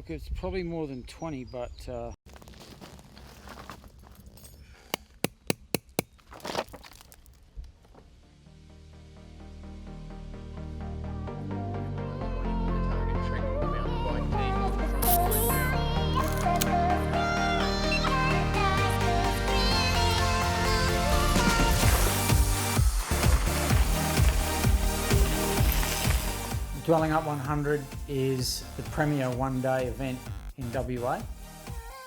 look, it's probably more than 20, but Dwellingup 100 is the premier one-day event in WA.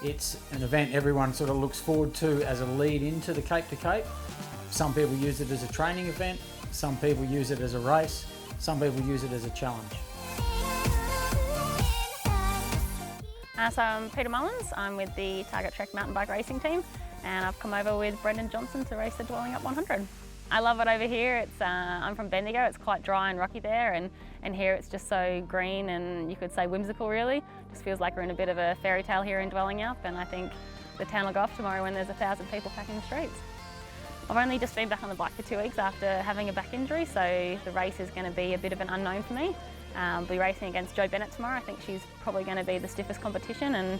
It's an event everyone sort of looks forward to as a lead into the Cape to Cape. Some people use it as a training event, some people use it as a race, some people use it as a challenge. So I'm Peter Mullins, I'm with the Target Trek mountain bike racing team, and I've come over with Brendan Johnson to race the Dwellingup 100. I love it over here. I'm from Bendigo, it's quite dry and rocky there, and here it's just so green and you could say whimsical really. Just feels like we're in a bit of a fairy tale here in Dwellingup, and I think the town will go off tomorrow when there's 1,000 people packing the streets. I've only just been back on the bike for 2 weeks after having a back injury, so the race is going to be a bit of an unknown for me. I'll be racing against Jo Bennett tomorrow. I think she's probably going to be the stiffest competition, and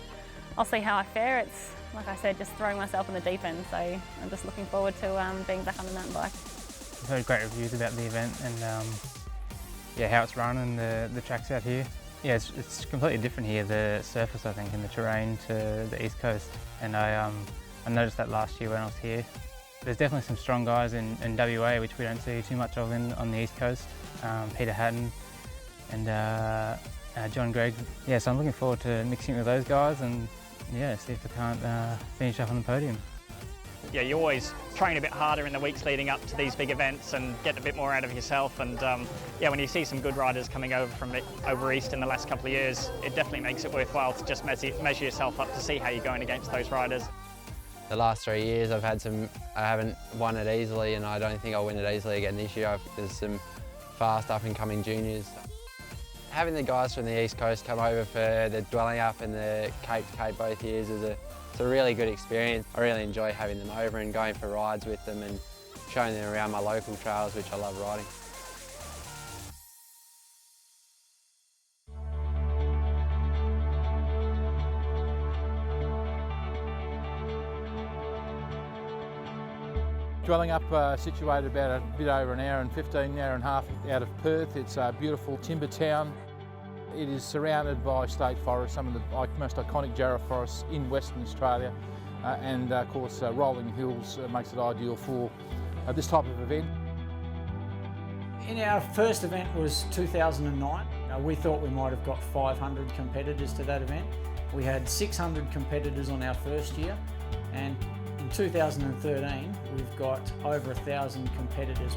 I'll see how I fare. It's, like I said, just throwing myself in the deep end, so I'm just looking forward to being back on the mountain bike. I've heard great reviews about the event and yeah, how it's run and the tracks out here. Yeah, it's completely different here, the surface I think and the terrain to the East Coast, and I noticed that last year when I was here. There's definitely some strong guys in WA which we don't see too much of on the East Coast. Peter Hatton and John Gregg. Yeah, so I'm looking forward to mixing with those guys and yeah, see if I can't finish up on the podium. Yeah, you always train a bit harder in the weeks leading up to these big events and get a bit more out of yourself, and yeah, when you see some good riders coming over from over east in the last couple of years, it definitely makes it worthwhile to just measure yourself up to see how you're going against those riders. The last 3 years I haven't won it easily, and I don't think I'll win it easily again this year. There's some fast up and coming juniors. Having the guys from the East Coast come over for the Dwellingup and the Cape to Cape both years it's a really good experience. I really enjoy having them over and going for rides with them and showing them around my local trails, which I love riding. Dwellingup situated about a bit over an hour and 15, hour and a half out of Perth. It's a beautiful timber town. It is surrounded by state forests, some of the most iconic jarrah forests in Western Australia, and of course rolling hills makes it ideal for this type of event. in our first event was 2009. We thought we might have got 500 competitors to that event. We had 600 competitors on our first year, and in 2013 we've got over 1,000 competitors.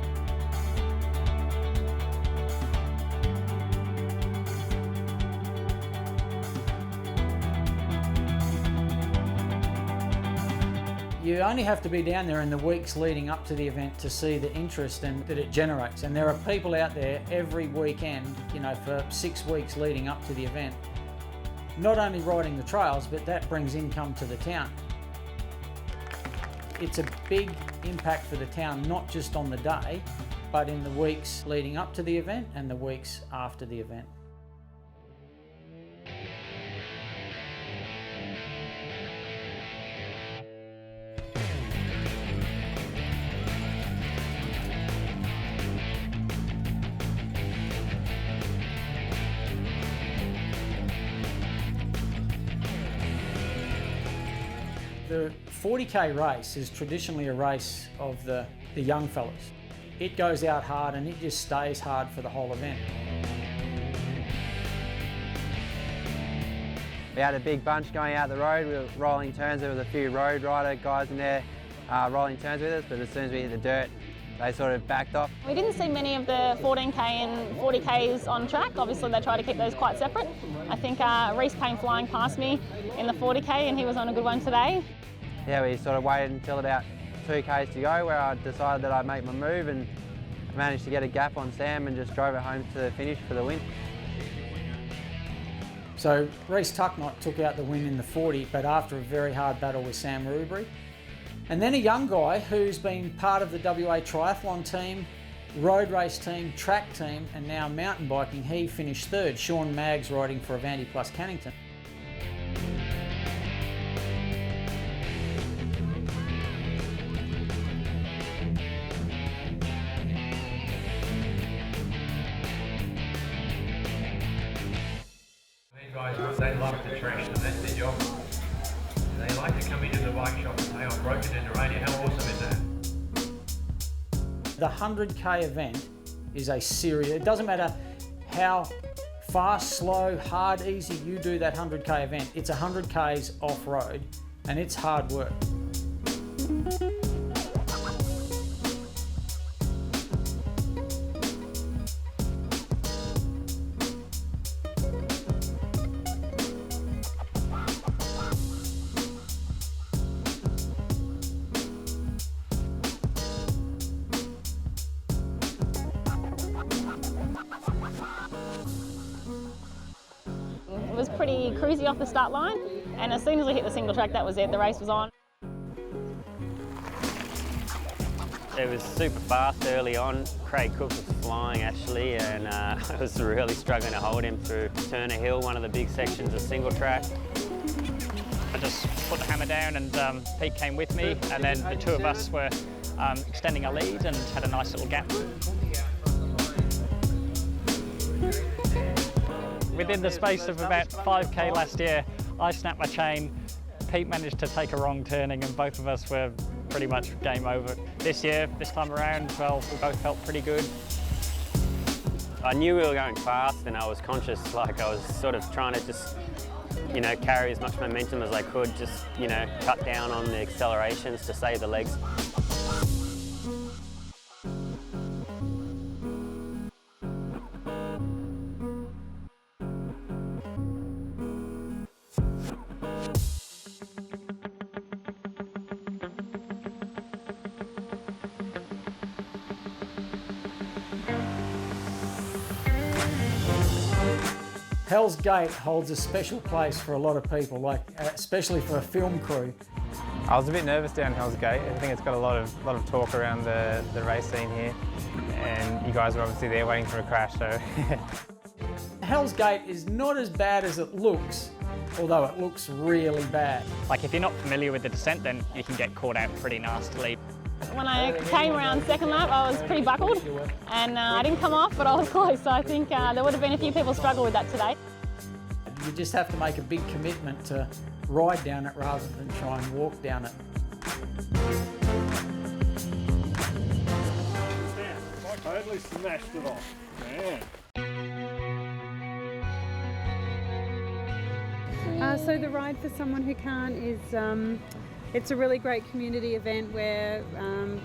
You only have to be down there in the weeks leading up to the event to see the interest that it generates. And there are people out there every weekend, for 6 weeks leading up to the event, not only riding the trails, but that brings income to the town. It's a big impact for the town, not just on the day, but in the weeks leading up to the event and the weeks after the event. The 40k race is traditionally a race of the young fellas. It goes out hard and it just stays hard for the whole event. We had a big bunch going out the road. We were rolling turns. There was a few road rider guys in there rolling turns with us, but as soon as we hit the dirt, they sort of backed off. We didn't see many of the 14k and 40ks on track. Obviously they try to keep those quite separate. I think Reese came flying past me in the 40k and he was on a good one today. Yeah, we sort of waited until about 2k's to go where I decided that I'd make my move and managed to get a gap on Sam and just drove it home to the finish for the win. So Reese Tucknott took out the win in the 40, but after a very hard battle with Sam Rubery. And then a young guy who's been part of the WA triathlon team, road race team, track team, and now mountain biking, he finished third. Sean Maggs riding for Avanti Plus Cannington. they love the trash and that's their job. They like to come into the bike shop and say, I broke it in the rain. How awesome is that? The 100k event is a serious, it doesn't matter how fast, slow, hard, easy you do that 100k event, it's 100k's off-road and it's hard work. It was pretty cruisy off the start line, and as soon as we hit the single track, that was it, the race was on. It was super fast early on. Craig Cook was flying actually, and I was really struggling to hold him through Turner Hill, one of the big sections of single track. I just put the hammer down and Pete came with me, and then the two of us were extending our lead and had a nice little gap. Within the space of about 5k last year, I snapped my chain, Pete managed to take a wrong turning and both of us were pretty much game over. This year, this time around, well, we both felt pretty good. I knew we were going fast and I was conscious, like I was sort of trying to just, you know, carry as much momentum as I could, just, you know, cut down on the accelerations to save the legs. Hell's Gate holds a special place for a lot of people, like especially for a film crew. I was a bit nervous down Hell's Gate. I think it's got a lot of talk around the race scene here, and you guys were obviously there waiting for a crash, so. Hell's Gate is not as bad as it looks, although it looks really bad. Like if you're not familiar with the descent, then you can get caught out pretty nastily. When I came around second lap, I was pretty buckled and I didn't come off, but I was close. So I think there would have been a few people struggle with that today. You just have to make a big commitment to ride down it rather than try and walk down it. I totally smashed it off, man. So the Ride For Someone Who Cant is it's a really great community event where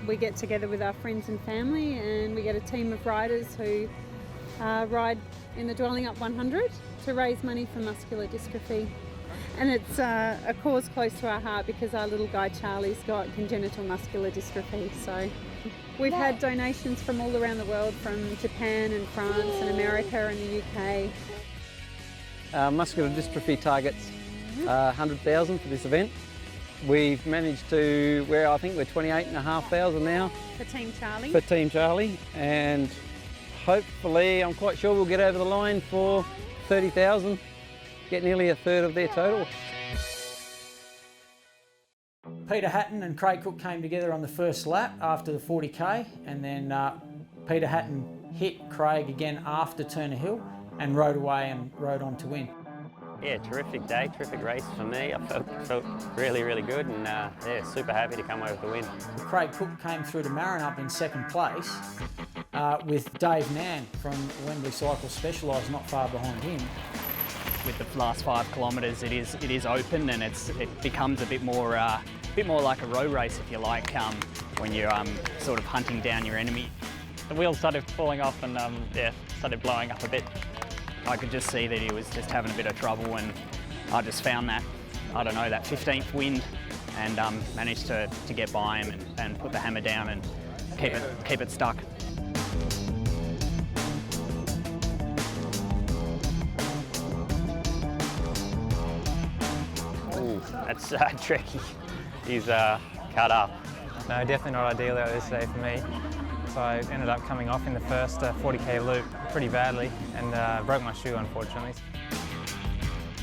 we get together with our friends and family and we get a team of riders who ride in the Dwellingup 100 to raise money for muscular dystrophy. And it's a cause close to our heart because our little guy Charlie's got congenital muscular dystrophy. So we've had donations from all around the world, from Japan and France and America and the UK. Muscular dystrophy targets 100,000 for this event. We've managed to, I think we're 28,500 now. For Team Charlie. For Team Charlie, and hopefully, I'm quite sure we'll get over the line for 30,000, get nearly a third of their total. Peter Hatton and Craig Cook came together on the first lap after the 40k, and then Peter Hatton hit Craig again after Turner Hill and rode away and rode on to win. Yeah, terrific day, terrific race for me. I felt really, really good and yeah, super happy to come over the win. Craig Cook came through to Marrinup in second place with Dave Nan from Wembley Cycle Specialised not far behind him. With the last 5 kilometres, it is open and it becomes a bit more like a road race, if you like, when you're sort of hunting down your enemy. The wheels started falling off and yeah, started blowing up a bit. I could just see that he was just having a bit of trouble, and I just found that, I don't know, that 15th wind and managed to get by him and put the hammer down and keep it stuck. Ooh, that's tricky. He's cut up. No, definitely not ideal out there today for me. So I ended up coming off in the first 40k loop pretty badly and broke my shoe, unfortunately.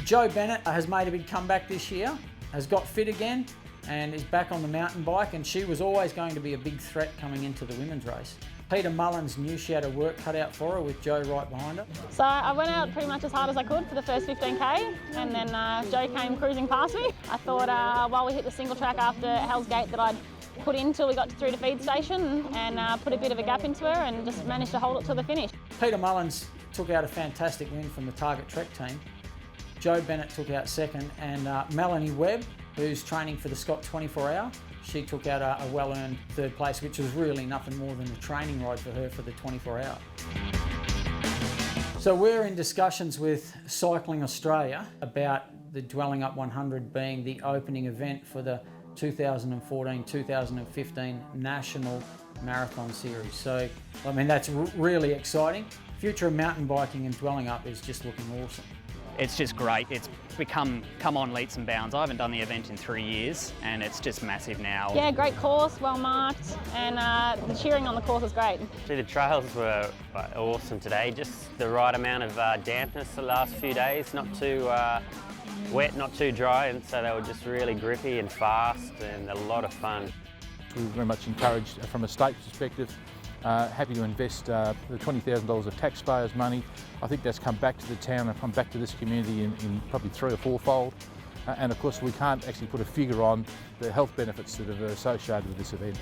Joe Bennett has made a big comeback this year, has got fit again and is back on the mountain bike, and she was always going to be a big threat coming into the women's race. Peter Mullins knew she had her work cut out for her with Joe right behind her. So I went out pretty much as hard as I could for the first 15k, and then Joe came cruising past me. I thought while we hit the single track after Hell's Gate that I'd put in till we got through to feed station and put a bit of a gap into her and just managed to hold it till the finish. Peter Mullins took out a fantastic win from the Target Trek team. Joe Bennett took out second, and Melanie Webb, who's training for the Scott 24 Hour, she took out a well-earned third place, which was really nothing more than a training ride for her for the 24 Hour. So we're in discussions with Cycling Australia about the Dwellingup 100 being the opening event for the 2014-2015 National Marathon Series. So, I mean, that's really exciting. Future of mountain biking and Dwellingup is just looking awesome. It's just great. It's become come on leaps and bounds. I haven't done the event in 3 years and it's just massive now. Yeah, great course, well marked, and the cheering on the course is great. The trails were awesome today. Just the right amount of dampness the last few days, not too wet, not too dry, and so they were just really grippy and fast and a lot of fun. We were very much encouraged from a state perspective. Happy to invest the $20,000 of taxpayers' money. I think that's come back to the town and come back to this community in probably 3- or 4-fold. And of course we can't actually put a figure on the health benefits that are associated with this event.